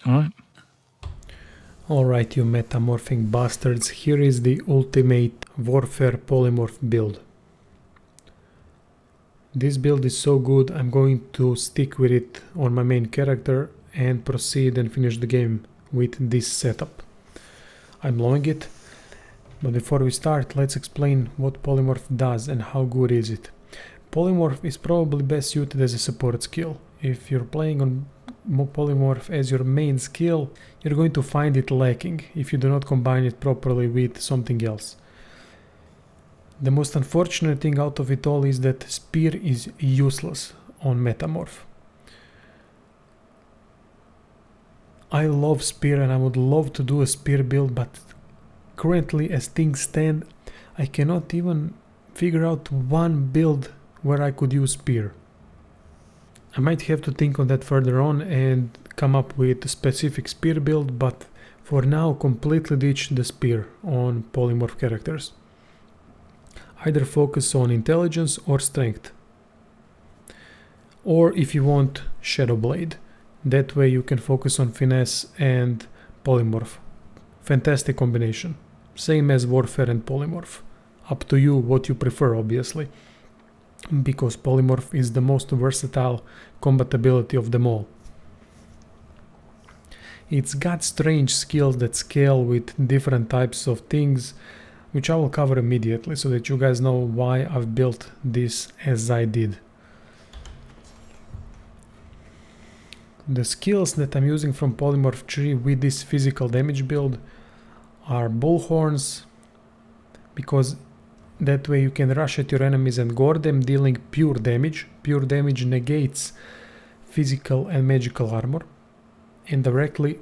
Alright. Alright, you metamorphing bastards, here is the ultimate warfare polymorph build. This build is so good, I'm going to stick with it on my main character and proceed and finish the game with this setup. I'm loving it, but before we start, let's explain what Polymorph does and how good is it. Polymorph is probably best suited as a support skill. If you're playing on Polymorph as your main skill, you're going to find it lacking if you do not combine it properly with something else. The most unfortunate thing out of it all is that Spear is useless on Metamorph. I love Spear and I would love to do a Spear build, but currently as things stand, I cannot even figure out one build where I could use Spear. I might have to think on that further on and come up with a specific Spear build, but for now completely ditch the Spear on Polymorph characters. Either focus on intelligence or strength. Or if you want, Shadow Blade. That way you can focus on finesse and polymorph. Fantastic combination. Same as warfare and polymorph. Up to you what you prefer, obviously. Because polymorph is the most versatile combatability of them all. It's got strange skills that scale with different types of things, which I will cover immediately so that you guys know why I've built this as I did. The skills that I'm using from Polymorph tree with this physical damage build are bullhorns, because that way you can rush at your enemies and gore them, dealing pure damage. Pure damage negates physical and magical armor and directly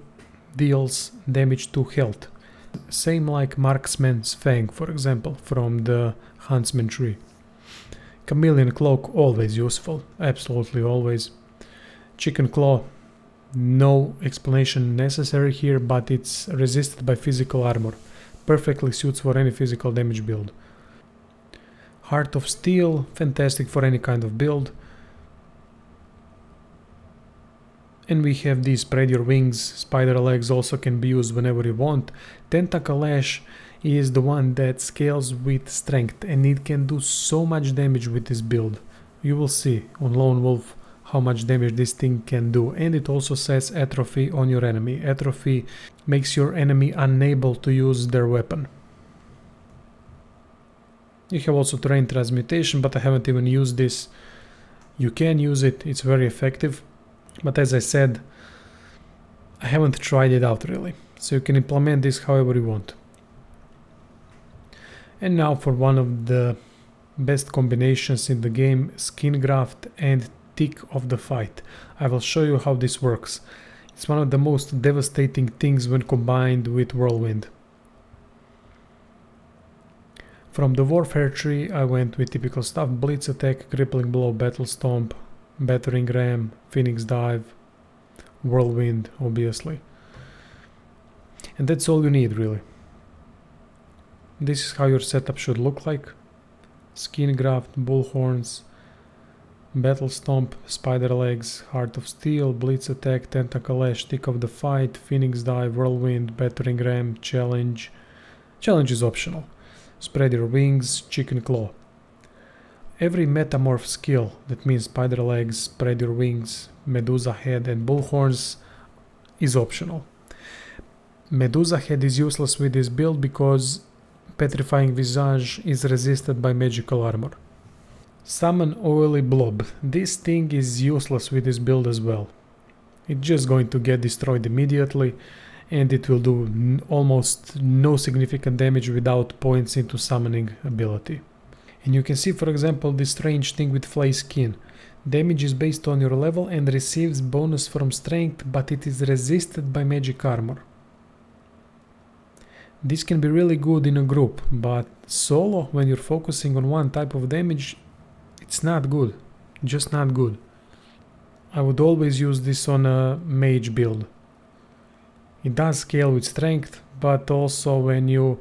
deals damage to health. Same like Marksman's Fang, for example, from the Huntsman tree. Chameleon Cloak, always useful, absolutely always. Chicken Claw, no explanation necessary here, but it's resisted by physical armor. Perfectly suits for any physical damage build. Heart of Steel, fantastic for any kind of build. And we have these Spread Your Wings, Spider Legs also can be used whenever you want. Tentacle Lash is the one that scales with strength and it can do so much damage with this build. You will see on Lone Wolf how much damage this thing can do, and it also sets atrophy on your enemy. Atrophy makes your enemy unable to use their weapon. You have also Terrain Transmutation, but I haven't even used this. You can use it, it's very effective. But as I said, I haven't tried it out really, so you can implement this however you want. And now for one of the best combinations in the game, Skin Graft and Tick of the Fight. I will show you how this works. It's one of the most devastating things when combined with Whirlwind. From the Warfare tree I went with typical stuff: Blitz Attack, Crippling Blow, Battle Stomp, Battering Ram, Phoenix Dive, Whirlwind, obviously. And that's all you need really. This is how your setup should look like. Skin Graft, Bullhorns, Battle Stomp, Spider Legs, Heart of Steel, Blitz Attack, Tentacle Lash, Tick of the Fight, Phoenix Dive, Whirlwind, Battering Ram, Challenge. Challenge is optional. Spread Your Wings, Chicken Claw. Every Metamorph skill, that means Spider Legs, Spread Your Wings, Medusa Head and Bullhorns, is optional. Medusa Head is useless with this build because Petrifying Visage is resisted by magical armor. Summon Oily Blob. This thing is useless with this build as well. It's just going to get destroyed immediately, and it will do almost no significant damage without points into summoning ability. And you can see, for example, this strange thing with Flay Skin. Damage is based on your level and receives bonus from strength, but it is resisted by magic armor. This can be really good in a group, but solo, when you're focusing on one type of damage, it's not good. Just not good. I would always use this on a mage build. It does scale with strength, but also when you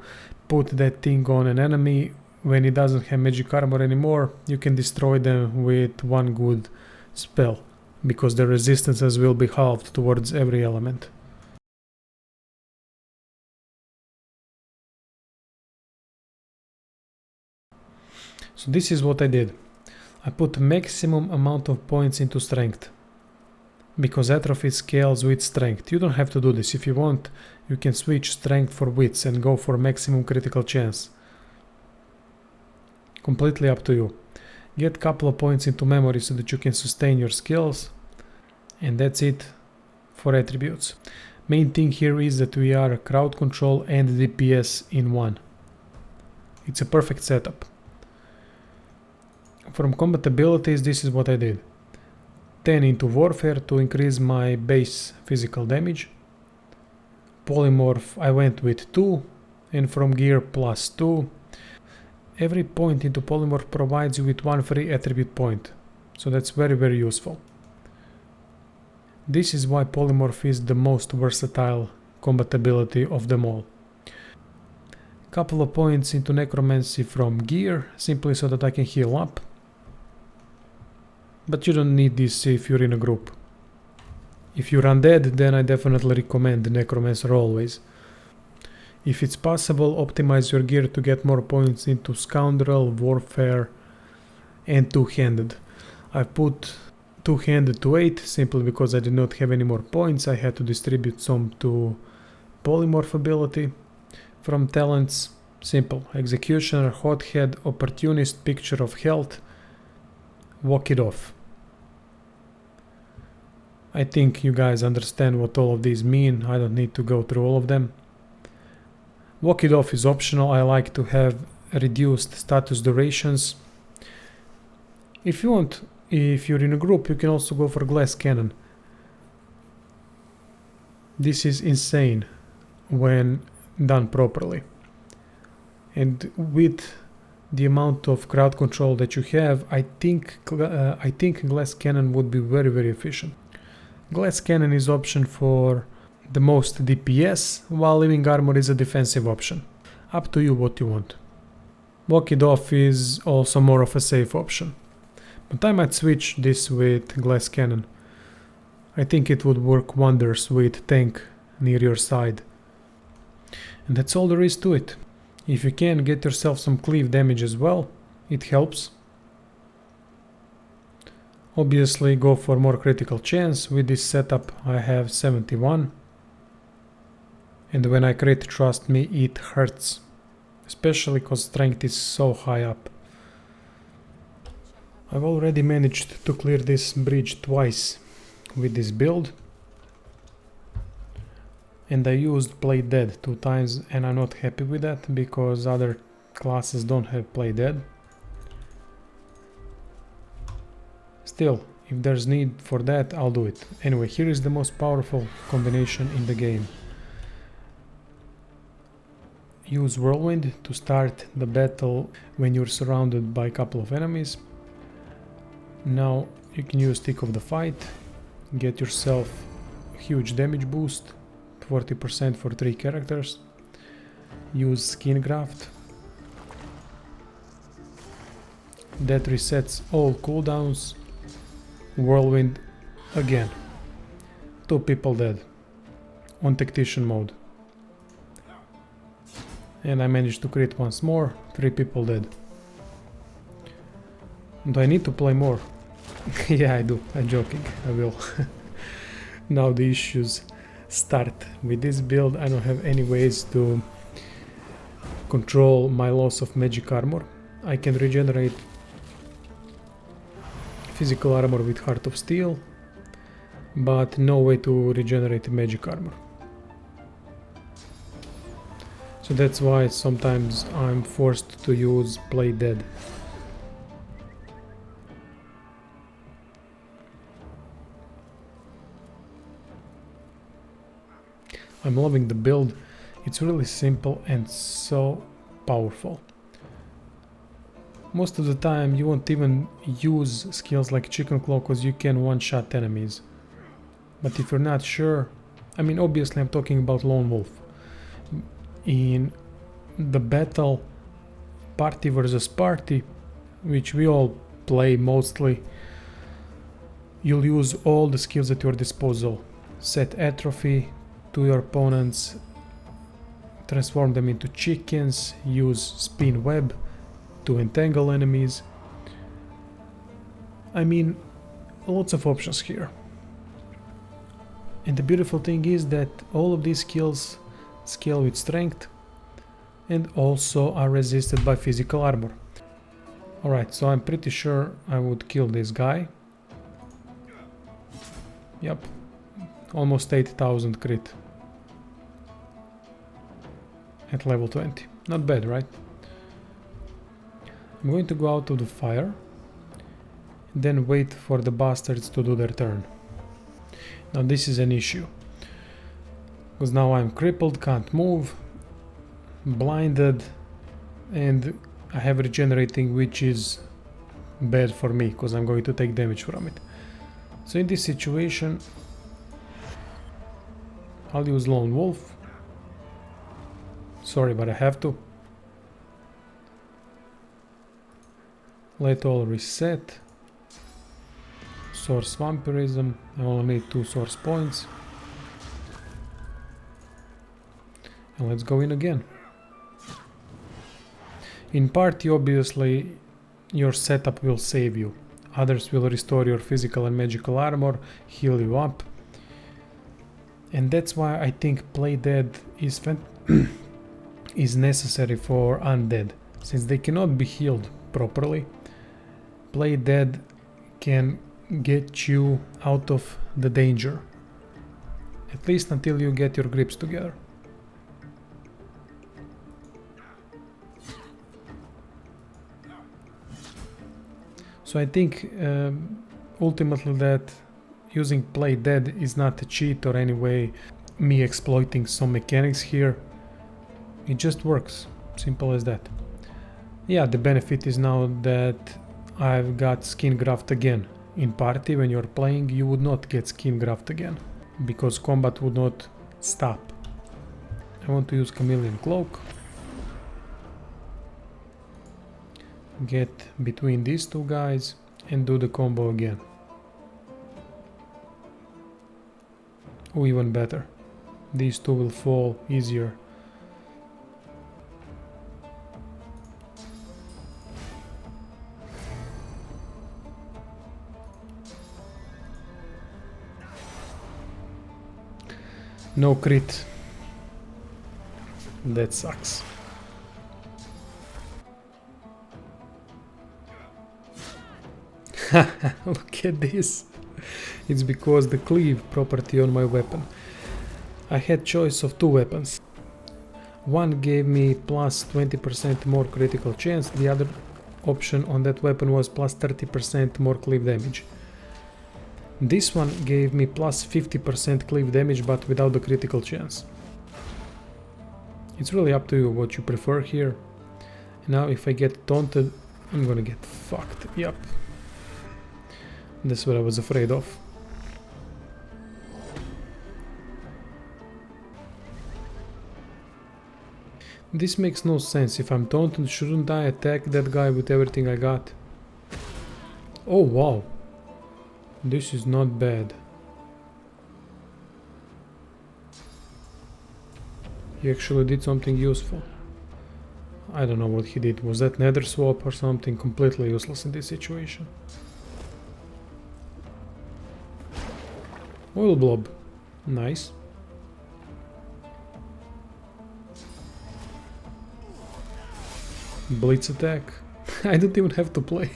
put that thing on an enemy, when it doesn't have magic armor anymore, you can destroy them with one good spell, because the resistances will be halved towards every element. So this is what I did. I put maximum amount of points into strength, because atrophy scales with strength. You don't have to do this. If you want, you can switch strength for wits and go for maximum critical chance. Completely up to you. Get couple of points into memory so that you can sustain your skills, and that's it for attributes. Main thing here is that we are crowd control and DPS in one. It's a perfect setup. From combat abilities, this is what I did. 10 into warfare to increase my base physical damage. Polymorph I went with 2, and from gear plus 2. Every point into Polymorph provides you with 1 free attribute point, so that's very useful. This is why Polymorph is the most versatile combat ability of them all. Couple of points into Necromancy from gear, simply so that I can heal up. But you don't need this if you're in a group. If you're undead, then I definitely recommend Necromancer always. If it's possible, optimize your gear to get more points into Scoundrel, Warfare and Two-Handed. I put Two-Handed to 8 simply because I did not have any more points. I had to distribute some to Polymorph ability. From talents, simple. Executioner, Hothead, Opportunist, Picture of Health, Walk It Off. I think you guys understand what all of these mean. I don't need to go through all of them. Walk It Off is optional. I like to have reduced status durations. If you want, if you're in a group, you can also go for Glass Cannon. This is insane when done properly. And with the amount of crowd control that you have, I think Glass Cannon would be very efficient. Glass Cannon is option for the most DPS, while Living Armor is a defensive option. Up to you what you want. Walk It Off is also more of a safe option. But I might switch this with Glass Cannon. I think it would work wonders with tank near your side. And that's all there is to it. If you can, get yourself some cleave damage as well, it helps. Obviously go for more critical chance. With this setup I have 71. And when I crit, trust me, it hurts. Especially because strength is so high up. I've already managed to clear this bridge twice with this build. And I used Play Dead 2 times, and I'm not happy with that because other classes don't have Play Dead. Still, if there's need for that, I'll do it. Anyway, here is the most powerful combination in the game. Use Whirlwind to start the battle when you're surrounded by a couple of enemies. Now you can use Tick of the Fight, get yourself a huge damage boost, 40% for 3 characters. Use Skin Graft. That resets all cooldowns. Whirlwind again. 2 people dead. On Tactician mode. And I managed to crit once more, 3 people dead. Do I need to play more? Yeah, I do. I'm joking. I will. Now the issues start. With this build I don't have any ways to control my loss of magic armor. I can regenerate physical armor with Heart of Steel, but no way to regenerate magic armor. So that's why sometimes I'm forced to use Play Dead. I'm loving the build. It's really simple and so powerful. Most of the time you won't even use skills like Chicken Claw because you can one-shot enemies. But if you're not sure, I mean obviously I'm talking about Lone Wolf. In the battle party versus party, which we all play mostly, you'll use all the skills at your disposal. Set atrophy to your opponents, transform them into chickens, use spin web, to entangle enemies. I mean, lots of options here. And the beautiful thing is that all of these skills scale with strength and also are resisted by physical armor. Alright, so I'm pretty sure I would kill this guy. Yep, almost 8000 crit at level 20. Not bad, right? I'm going to go out of the fire, then wait for the bastards to do their turn. Now this is an issue, because now I'm crippled, can't move, blinded, and I have regenerating, which is bad for me, because I'm going to take damage from it. So in this situation, I'll use Lone Wolf. Sorry, but I have to. Let all reset. Source Vampirism. I only need 2 source points. And let's go in again. In party, obviously, your setup will save you. Others will restore your physical and magical armor, heal you up. And that's why I think Play Dead is necessary for undead. Since they cannot be healed properly, Play Dead can get you out of the danger. At least until you get your grips together. So I think ultimately that using Play Dead is not a cheat or any way me exploiting some mechanics here. It just works. Simple as that. Yeah, the benefit is now that I've got skin graft again. In party, when you're playing, you would not get skin graft again, because combat would not stop. I want to use Chameleon Cloak. Get between these two guys and do the combo again. Or even better, these two will fall easier. No crit. That sucks. Look at this. It's because the cleave property on my weapon. I had choice of 2 weapons. One gave me plus 20% more critical chance, the other option on that weapon was plus 30% more cleave damage. This one gave me plus 50% cleave damage but without the critical chance. It's really up to you what you prefer here. Now if I get taunted, I'm gonna get fucked. Yep. That's what I was afraid of. This makes no sense. If I'm taunted, shouldn't I attack that guy with everything I got? Oh wow. This is not bad. He actually did something useful. I don't know what he did. Was that nether swap or something? Completely useless in this situation. Oil blob. Nice. Blitz attack. I don't even have to play.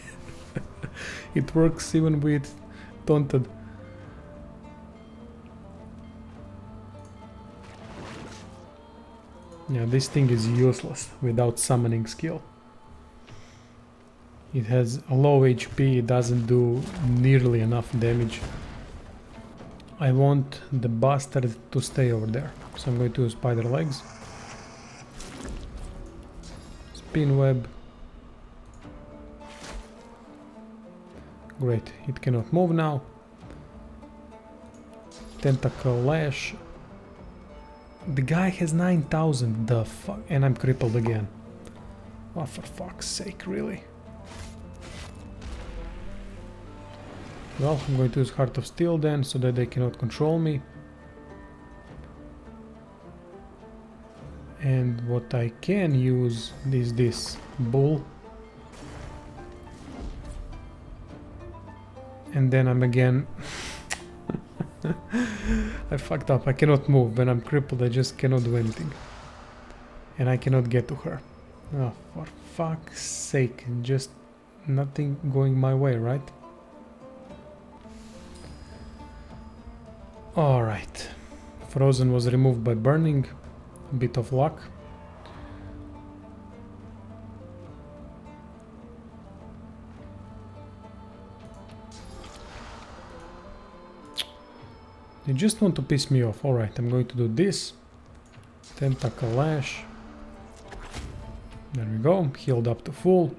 It works even with taunted. Yeah, this thing is useless without summoning skill. It has a low HP, it doesn't do nearly enough damage. I want the bastard to stay over there, so I'm going to use spider legs. Spin web. Great, it cannot move now. Tentacle lash. The guy has 9000, the fuck, and I'm crippled again. Oh, for fuck's sake, really? Well, I'm going to use Heart of Steel then, so that they cannot control me. And what I can use is this Bull. and then I'm again... I fucked up. I cannot move. When I'm crippled, I just cannot do anything. And I cannot get to her. Oh, for fuck's sake. Just nothing going my way, right? Alright. Frozen was removed by burning. A bit of luck. They just want to piss me off. Alright, I'm going to do this. Tentacle Lash. There we go. Healed up to full.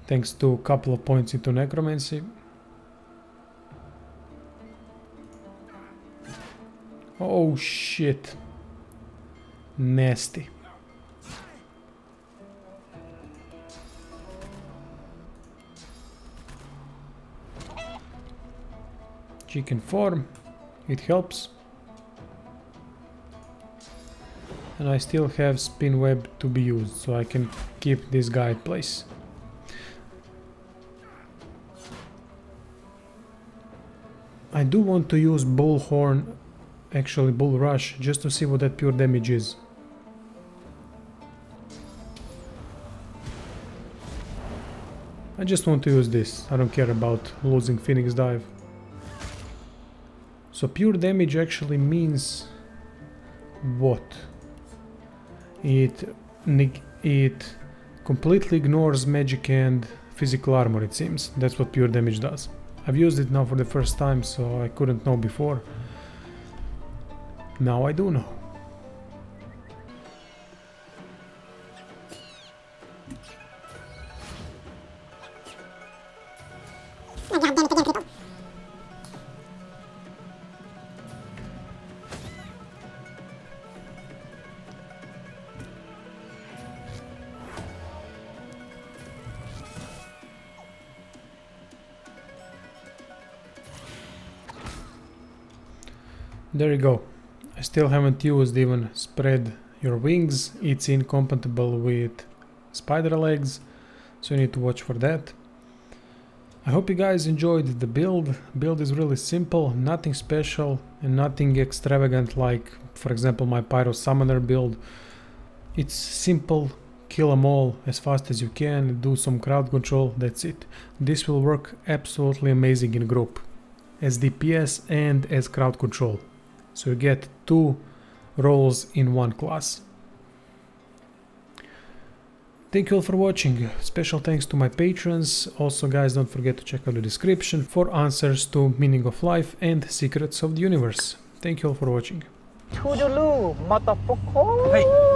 Thanks to a couple of points into Necromancy. Oh shit. Nasty. Chicken form. It helps. And I still have spin web to be used, so I can keep this guy in place. I do want to use bullhorn, actually bull rush, just to see what that pure damage is. I just want to use this. I don't care about losing Phoenix Dive. So pure damage actually means what? It completely ignores magic and physical armor, it seems. That's what pure damage does. I've used it now for the first time, so I couldn't know before. Now I do know. There you go. I still haven't used even spread your wings. It's incompatible with spider legs, so you need to watch for that. I hope you guys enjoyed the build. Build is really simple, nothing special and nothing extravagant like, for example, my Pyro Summoner build. It's simple, kill them all as fast as you can, do some crowd control, that's it. This will work absolutely amazing in group, as DPS and as crowd control. So you get two roles in one class. Thank you all for watching. Special thanks to my patrons. Also guys, don't forget to check out the description for answers to meaning of life and secrets of the universe. Thank you all for watching. Toodaloo, motherfucker! Hey.